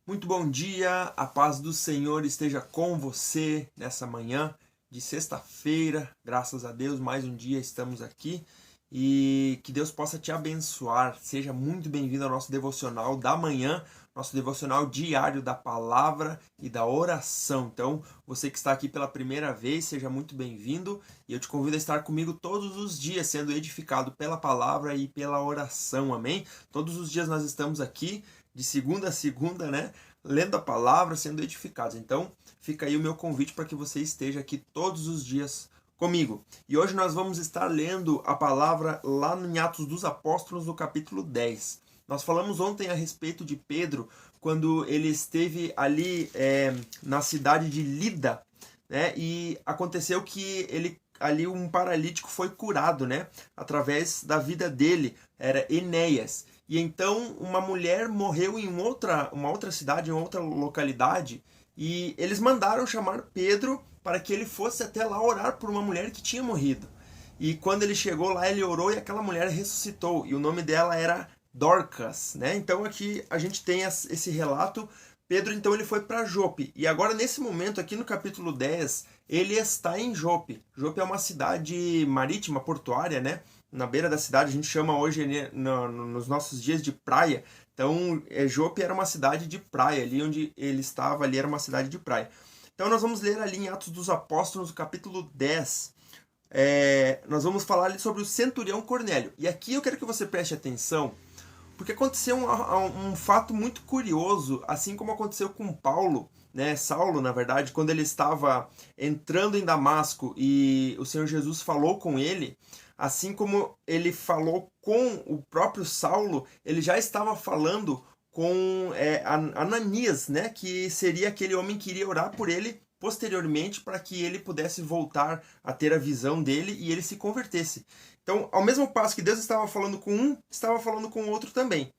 Muito bom dia, a paz do Senhor esteja com você nessa manhã de sexta-feira. Graças a Deus, mais um dia estamos aqui e que Deus possa te abençoar. Seja muito bem-vindo ao nosso devocional da manhã, nosso devocional diário da palavra e da oração. Então, você que está aqui pela primeira vez, seja muito bem-vindo e eu te convido a estar comigo todos os dias, sendo edificado pela palavra e pela oração. Amém? Todos os dias nós estamos aqui de segunda a segunda, né? Lendo a palavra, sendo edificados. Então, fica aí o meu convite para que você esteja aqui todos os dias comigo. E hoje nós vamos estar lendo a palavra lá em Atos dos Apóstolos, no capítulo 10. Nós falamos ontem a respeito de Pedro, quando ele esteve ali na cidade de Lida, né? E aconteceu que ali um paralítico foi curado, né? Através da vida dele, era Enéas. E então uma mulher morreu em uma outra cidade, em outra localidade, e eles mandaram chamar Pedro para que ele fosse até lá orar por uma mulher que tinha morrido. E quando ele chegou lá, ele orou e aquela mulher ressuscitou, e o nome dela era Dorcas, né? Então aqui a gente tem esse relato. Pedro então ele foi para Jope, e agora nesse momento aqui no capítulo 10, ele está em Jope. Jope é uma cidade marítima, portuária, né? Na beira da cidade, a gente chama hoje, né, nos nossos dias, de praia. Então, Jope era uma cidade de praia, ali onde ele estava, ali era uma cidade de praia. Então, nós vamos ler ali em Atos dos Apóstolos, capítulo 10. Nós vamos falar ali sobre o centurião Cornélio. E aqui eu quero que você preste atenção, porque aconteceu um fato muito curioso, assim como aconteceu com Paulo, né? Saulo, na verdade, quando ele estava entrando em Damasco e o Senhor Jesus falou com ele. Assim como ele falou com o próprio Saulo, ele já estava falando com Ananias, né? Que seria aquele homem que iria orar por ele posteriormente para que ele pudesse voltar a ter a visão dele e ele se convertesse. Então, ao mesmo passo que Deus estava falando com um, estava falando com o outro também.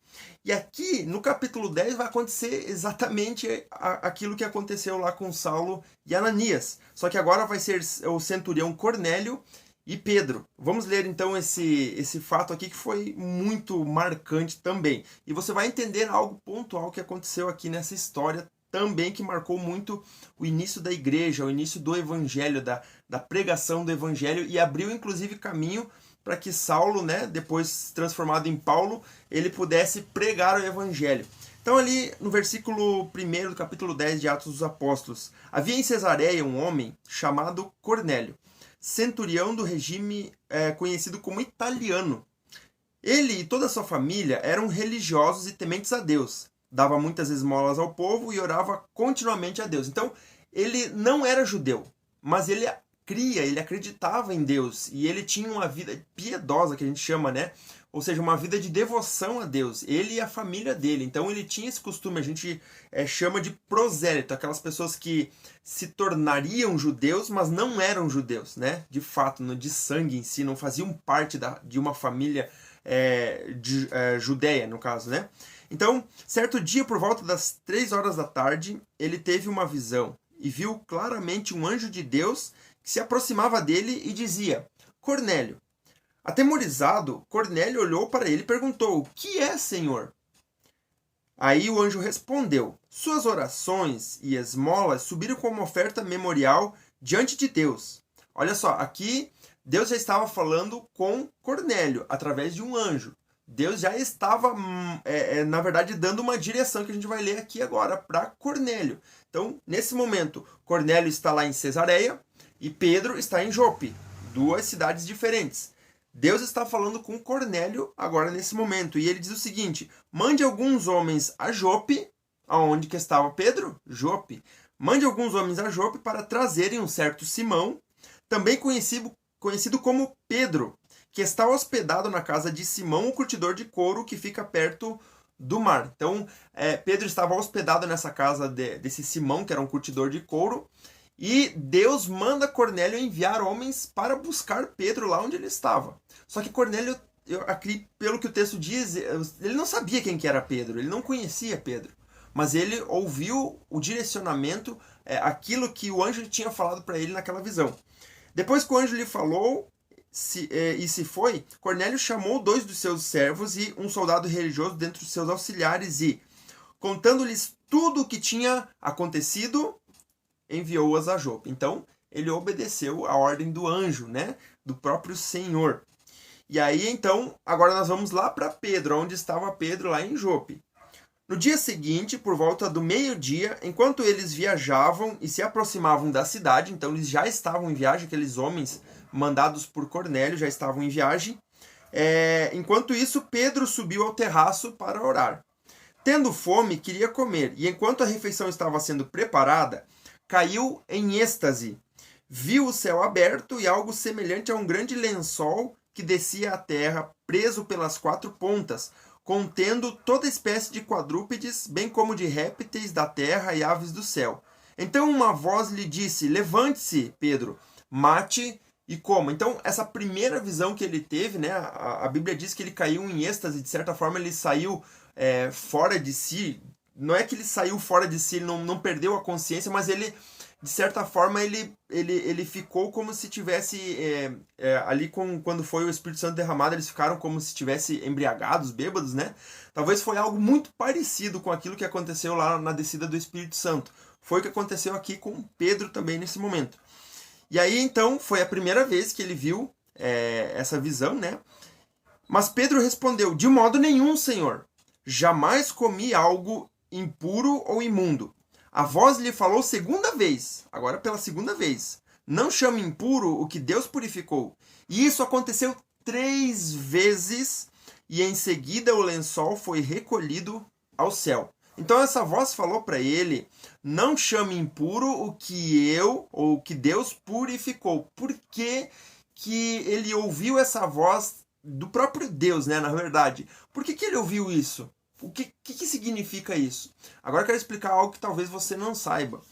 E aqui, no capítulo 10, vai acontecer exatamente aquilo que aconteceu lá com Saulo e Ananias. Só que agora vai ser o centurião Cornélio e Pedro. Vamos ler então esse fato aqui que foi muito marcante também. E você vai entender algo pontual que aconteceu aqui nessa história também, que marcou muito o início da igreja, o início do evangelho, da pregação do evangelho, e abriu inclusive caminho para que Saulo, né, depois transformado em Paulo, ele pudesse pregar o evangelho. Então ali no versículo 1 do capítulo 10 de Atos dos Apóstolos: havia em Cesareia um homem chamado Cornélio, centurião do regime conhecido como italiano. Ele e toda a sua família eram religiosos e tementes a Deus. Dava muitas esmolas ao povo e orava continuamente a Deus. Então, ele não era judeu, mas ele ele acreditava em Deus, e ele tinha uma vida piedosa, que a gente chama, né? Ou seja, uma vida de devoção a Deus, ele e a família dele. Então ele tinha esse costume, a gente chama de prosélito, aquelas pessoas que se tornariam judeus, mas não eram judeus, né? De fato, de sangue em si, não faziam parte de uma família judeia, no caso, né? Então, certo dia, por volta das 3 horas da tarde, ele teve uma visão e viu claramente um anjo de Deus que se aproximava dele e dizia: Cornélio. Atemorizado, Cornélio olhou para ele e perguntou: o que é, Senhor? Aí o anjo respondeu: suas orações e esmolas subiram como oferta memorial diante de Deus. Olha só, aqui Deus já estava falando com Cornélio através de um anjo. Deus já estava, na verdade, dando uma direção que a gente vai ler aqui agora para Cornélio. Então, nesse momento, Cornélio está lá em Cesareia e Pedro está em Jope, duas cidades diferentes. Deus está falando com Cornélio agora nesse momento, e ele diz o seguinte: mande alguns homens a Jope. Aonde que estava Pedro? Jope. Mande alguns homens a Jope para trazerem um certo Simão, também conhecido como Pedro, que está hospedado na casa de Simão, o curtidor de couro, que fica perto do mar. Então, Pedro estava hospedado nessa casa desse Simão, que era um curtidor de couro, e Deus manda Cornélio enviar homens para buscar Pedro lá onde ele estava. Só que Cornélio, aqui, pelo que o texto diz, ele não sabia quem que era Pedro, ele não conhecia Pedro, mas ele ouviu o direcionamento, aquilo que o anjo tinha falado para ele naquela visão. Depois que o anjo lhe falou e se foi, Cornélio chamou 2 dos seus servos e um soldado religioso dentre os seus auxiliares e: contando-lhes tudo o que tinha acontecido, enviou-as a Jope. Então, ele obedeceu a ordem do anjo, né? Do próprio Senhor. E aí, então, agora nós vamos lá para Pedro, onde estava Pedro lá em Jope. No dia seguinte, por volta do meio-dia, enquanto eles viajavam e se aproximavam da cidade, então eles já estavam em viagem, aqueles homens mandados por Cornélio já estavam em viagem. Enquanto isso, Pedro subiu ao terraço para orar. Tendo fome, queria comer, e enquanto a refeição estava sendo preparada, caiu em êxtase. Viu o céu aberto e algo semelhante a um grande lençol que descia à terra, preso pelas 4 pontas, contendo toda espécie de quadrúpedes, bem como de répteis da terra e aves do céu. Então uma voz lhe disse: levante-se, Pedro, mate e coma. Então essa primeira visão que ele teve, né, a Bíblia diz que ele caiu em êxtase, de certa forma ele saiu fora de si. Não é que ele saiu fora de si, ele não perdeu a consciência, mas ele, de certa forma, ele ficou como se tivesse ali quando foi o Espírito Santo derramado, eles ficaram como se tivessem embriagados, bêbados, né? Talvez foi algo muito parecido com aquilo que aconteceu lá na descida do Espírito Santo. Foi o que aconteceu aqui com Pedro também nesse momento. E aí, então, foi a primeira vez que ele viu essa visão, né? Mas Pedro respondeu: de modo nenhum, Senhor. Jamais comi algo impuro ou imundo. A voz lhe falou segunda vez, agora pela segunda vez: não chame impuro o que Deus purificou. E isso aconteceu 3 vezes, e em seguida o lençol foi recolhido ao céu. Então essa voz falou para ele: não chame impuro o que o que Deus purificou. Por que ele ouviu essa voz do próprio Deus, né, na verdade? Por que ele ouviu isso? O que significa isso? Agora eu quero explicar algo que talvez você não saiba.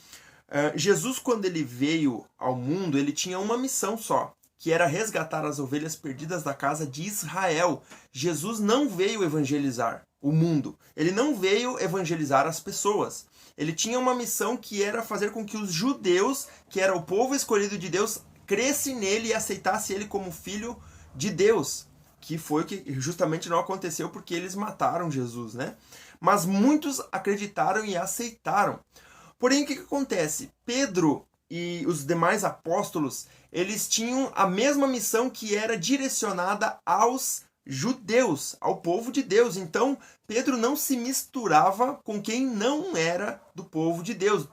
Jesus, quando ele veio ao mundo, ele tinha uma missão só, que era resgatar as ovelhas perdidas da casa de Israel. Jesus não veio evangelizar o mundo. Ele não veio evangelizar as pessoas. Ele tinha uma missão que era fazer com que os judeus, que era o povo escolhido de Deus, crescesse nele e aceitasse ele como filho de Deus. Que foi o que justamente não aconteceu porque eles mataram Jesus, né? Mas muitos acreditaram e aceitaram. Porém, o que acontece? Pedro e os demais apóstolos, eles tinham a mesma missão que era direcionada aos judeus, ao povo de Deus. Então, Pedro não se misturava com quem não era do povo de Deus.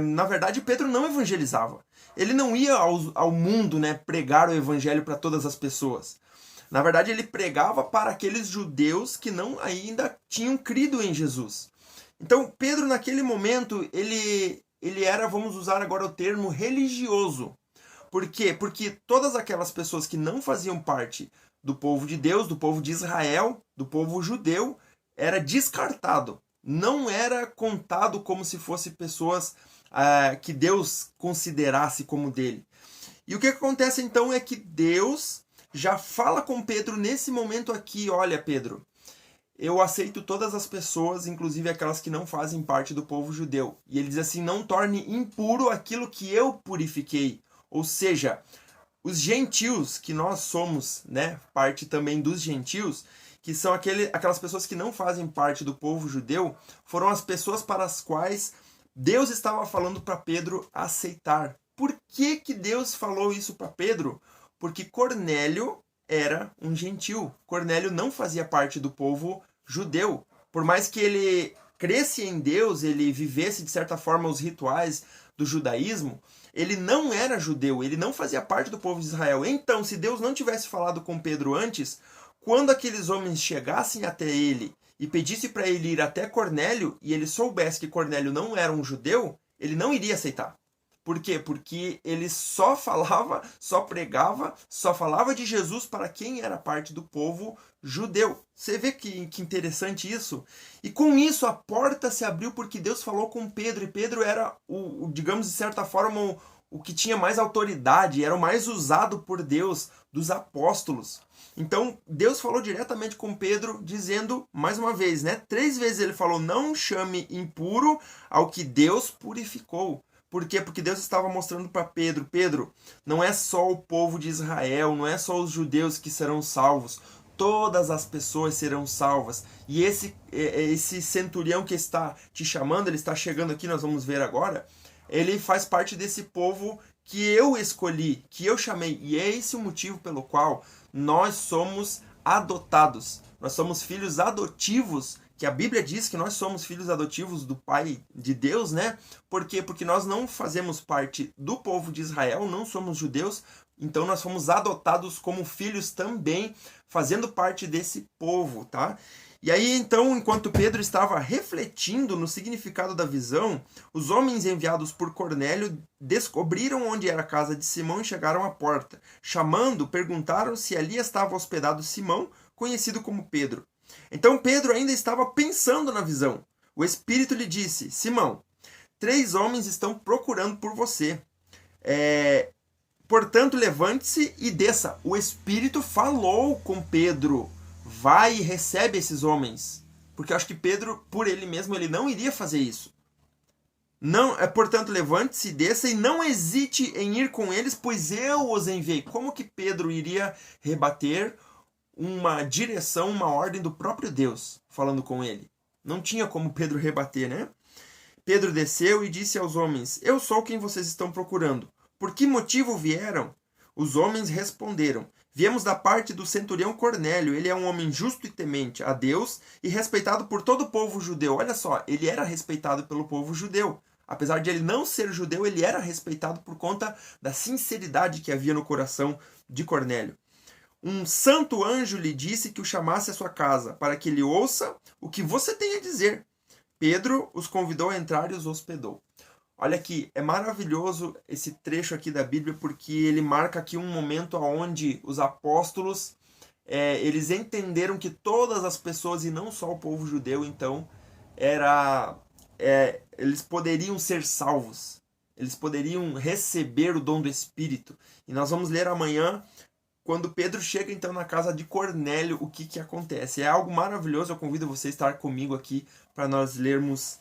Na verdade, Pedro não evangelizava. Ele não ia ao mundo, né, pregar o evangelho para todas as pessoas. Na verdade, ele pregava para aqueles judeus que não ainda tinham crido em Jesus. Então, Pedro, naquele momento, ele era, vamos usar agora o termo, religioso. Por quê? Porque todas aquelas pessoas que não faziam parte do povo de Deus, do povo de Israel, do povo judeu, era descartado. Não era contado como se fossem pessoas que Deus considerasse como dele. E o que acontece então é que Deus já fala com Pedro nesse momento aqui: olha, Pedro, eu aceito todas as pessoas, inclusive aquelas que não fazem parte do povo judeu. E ele diz assim: não torne impuro aquilo que eu purifiquei. Ou seja, os gentios, que nós somos, né, parte também dos gentios, que são aquelas pessoas que não fazem parte do povo judeu, foram as pessoas para as quais Deus estava falando para Pedro aceitar. Por que Deus falou isso para Pedro? Porque Cornélio era um gentil. Cornélio não fazia parte do povo judeu. Por mais que ele cresce em Deus, ele vivesse de certa forma os rituais do judaísmo, ele não era judeu, ele não fazia parte do povo de Israel. Então, se Deus não tivesse falado com Pedro antes, quando aqueles homens chegassem até ele e pedisse para ele ir até Cornélio, e ele soubesse que Cornélio não era um judeu, ele não iria aceitar. Por quê? Porque ele só falava, só pregava, só falava de Jesus para quem era parte do povo judeu. Você vê que interessante isso? E com isso a porta se abriu porque Deus falou com Pedro. E Pedro era, digamos de certa forma, o que tinha mais autoridade, era o mais usado por Deus dos apóstolos. Então Deus falou diretamente com Pedro, dizendo, mais uma vez, né? 3 vezes ele falou: não chame impuro ao que Deus purificou. Por quê? Porque Deus estava mostrando para Pedro: Pedro, não é só o povo de Israel, não é só os judeus que serão salvos. todas as pessoas serão salvas. E esse centurião que está te chamando, ele está chegando aqui, nós vamos ver agora, ele faz parte desse povo que eu escolhi, que eu chamei. E é esse o motivo pelo qual nós somos adotados. Nós somos filhos adotivos, que a Bíblia diz que nós somos filhos adotivos do Pai de Deus, né? Por quê? Porque nós não fazemos parte do povo de Israel, não somos judeus, então nós fomos adotados como filhos também, fazendo parte desse povo, tá? E aí, então, enquanto Pedro estava refletindo no significado da visão, os homens enviados por Cornélio descobriram onde era a casa de Simão e chegaram à porta. Chamando, perguntaram se ali estava hospedado Simão, conhecido como Pedro. Então Pedro ainda estava pensando na visão. O Espírito lhe disse: Simão, 3 homens estão procurando por você. Portanto, levante-se e desça. O Espírito falou com Pedro: vai e recebe esses homens. Porque eu acho que Pedro, por ele mesmo, ele não iria fazer isso. Portanto, levante-se e desça e não hesite em ir com eles, pois eu os enviei. Como que Pedro iria rebater uma direção, uma ordem do próprio Deus falando com ele? Não tinha como Pedro rebater, né? Pedro desceu e disse aos homens: eu sou quem vocês estão procurando. Por que motivo vieram? Os homens responderam: viemos da parte do centurião Cornélio. Ele é um homem justo e temente a Deus e respeitado por todo o povo judeu. Olha só, ele era respeitado pelo povo judeu. Apesar de ele não ser judeu, ele era respeitado por conta da sinceridade que havia no coração de Cornélio. Um santo anjo lhe disse que o chamasse à sua casa, para que ele ouça o que você tem a dizer. Pedro os convidou a entrar e os hospedou. Olha aqui, é maravilhoso esse trecho aqui da Bíblia, porque ele marca aqui um momento onde os apóstolos, eles entenderam que todas as pessoas, e não só o povo judeu, então, eles poderiam ser salvos. Eles poderiam receber o dom do Espírito. E nós vamos ler amanhã, quando Pedro chega então na casa de Cornélio, o que acontece. É algo maravilhoso, eu convido você a estar comigo aqui para nós lermos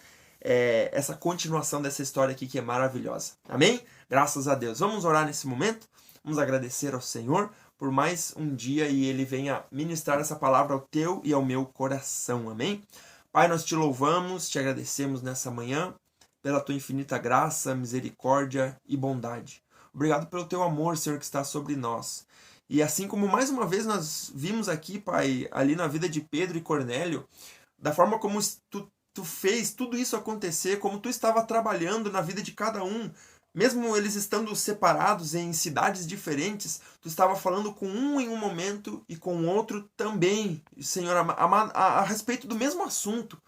essa continuação dessa história aqui que é maravilhosa. Amém? Graças a Deus. Vamos orar nesse momento, vamos agradecer ao Senhor por mais um dia e Ele venha ministrar essa palavra ao teu e ao meu coração. Amém? Pai, nós te louvamos, te agradecemos nessa manhã pela tua infinita graça, misericórdia e bondade. Obrigado pelo teu amor, Senhor, que está sobre nós. E assim como mais uma vez nós vimos aqui, Pai, ali na vida de Pedro e Cornélio, da forma como tu fez tudo isso acontecer, como tu estava trabalhando na vida de cada um, mesmo eles estando separados em cidades diferentes, tu estava falando com um em um momento e com o outro também, Senhor, a respeito do mesmo assunto.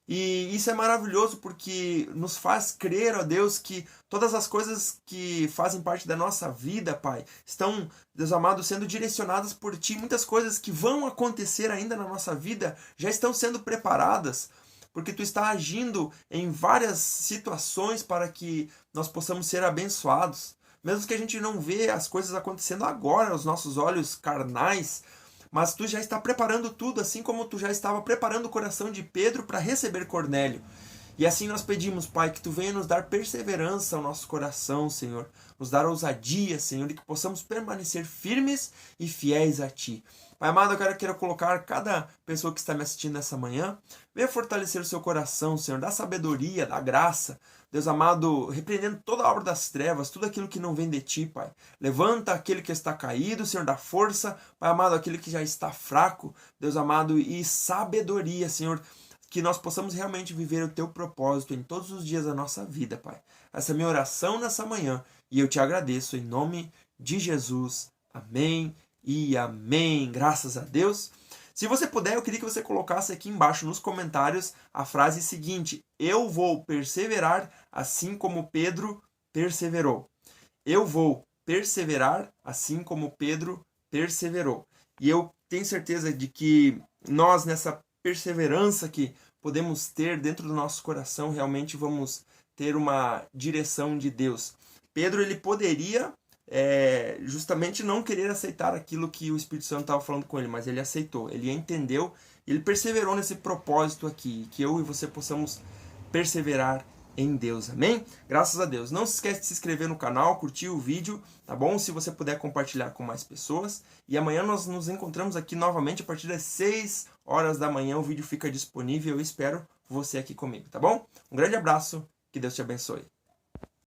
E isso é maravilhoso porque nos faz crer, ó Deus, que todas as coisas que fazem parte da nossa vida, Pai, estão, Deus amado, sendo direcionadas por Ti. Muitas coisas que vão acontecer ainda na nossa vida já estão sendo preparadas, porque Tu está agindo em várias situações para que nós possamos ser abençoados. Mesmo que a gente não vê as coisas acontecendo agora aos nossos olhos carnais, mas Tu já está preparando tudo, assim como Tu já estava preparando o coração de Pedro para receber Cornélio. E assim nós pedimos, Pai, que Tu venha nos dar perseverança ao nosso coração, Senhor. Nos dar ousadia, Senhor, e que possamos permanecer firmes e fiéis a Ti. Pai amado, eu quero colocar cada pessoa que está me assistindo nessa manhã, venha fortalecer o seu coração, Senhor, dá sabedoria, dá graça. Deus amado, repreendendo toda a obra das trevas, tudo aquilo que não vem de Ti, Pai. Levanta aquele que está caído, Senhor, dá força, Pai amado, aquele que já está fraco, Deus amado, e sabedoria, Senhor, que nós possamos realmente viver o Teu propósito em todos os dias da nossa vida, Pai. Essa é a minha oração nessa manhã, e eu Te agradeço em nome de Jesus. Amém e amém. Graças a Deus. Se você puder, eu queria que você colocasse aqui embaixo nos comentários a frase seguinte: eu vou perseverar assim como Pedro perseverou. Eu vou perseverar assim como Pedro perseverou. E eu tenho certeza de que nós, nessa perseverança que podemos ter dentro do nosso coração, realmente vamos ter uma direção de Deus. Pedro, ele poderia justamente não querer aceitar aquilo que o Espírito Santo estava falando com ele, mas ele aceitou, ele entendeu, ele perseverou nesse propósito aqui, que eu e você possamos perseverar em Deus, amém? Graças a Deus. Não se esquece de se inscrever no canal, curtir o vídeo, tá bom? Se você puder compartilhar com mais pessoas. E amanhã nós nos encontramos aqui novamente a partir das 6 horas da manhã. O vídeo fica disponível. Eu espero você aqui comigo, tá bom? Um grande abraço, que Deus te abençoe.